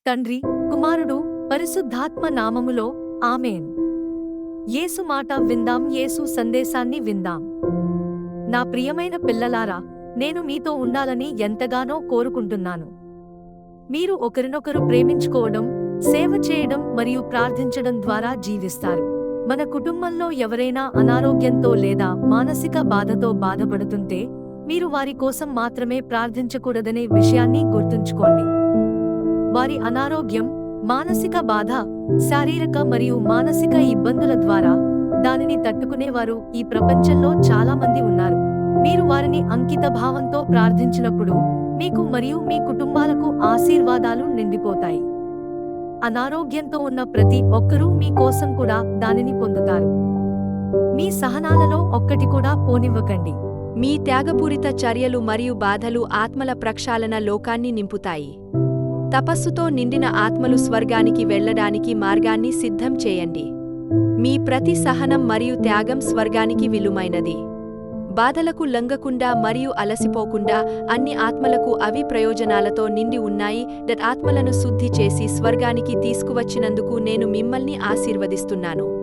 తండ్రి, కుమారుడు, పరిశుద్ధాత్మ నామములో ఆమేన్. యేసు మాట విందాం, యేసు సందేశాన్ని విందాం. నా ప్రియమైన పిల్లలారా, నేను మీతో ఉండాలని ఎంతగానో కోరుకుంటున్నాను. మీరు ఒకరినొకరు ప్రేమించుకోవడం, సేవ చేయడం మరియు ప్రార్థించడం ద్వారా జీవిస్తారు. మన కుటుంబంలో ఎవరైనా అనారోగ్యంతో లేదా మానసిక బాధతో బాధపడుతుంటే మీరు వారి కోసం మాత్రమే ప్రార్థించకూడదనే విషయాన్ని గుర్తుంచుకోండి. వారి అనారోగ్యం, మానసిక బాధ, శారీరక మరియు మానసిక ఇబ్బందుల ద్వారా దానిని తట్టుకునేవారు ఈ ప్రపంచంలో చాలా మంది ఉన్నారు. మీరు వారిని అంకితభావంతో ప్రార్థించినప్పుడు మీకు మరియు మీ కుటుంబాలకు ఆశీర్వాదాలు నిండిపోతాయి. అనారోగ్యంతో ఉన్న ప్రతి ఒక్కరూ మీ కోసం కూడా దానిని పొందుతారు. మీ సహనాలలో ఒక్కటి కూడా పోనివ్వకండి. మీ త్యాగపూరిత చర్యలు మరియు బాధలు ఆత్మల ప్రక్షాళన లోకాన్ని నింపుతాయి. తపస్సుతో నిండిన ఆత్మలు స్వర్గానికి వెళ్లడానికి మార్గాన్ని సిద్ధం చేయండి. మీ ప్రతి సహనం మరియు త్యాగం స్వర్గానికి విలువైనది. బాధలకు లొంగకుండా మరియు అలసిపోకుండా అన్ని ఆత్మలకు అవి ప్రయోజనాలతో నిండి ఉన్నాయి. ఆత్మలను శుద్ధి చేసి స్వర్గానికి తీసుకువచ్చినందుకు నేను మిమ్మల్ని ఆశీర్వదిస్తున్నాను.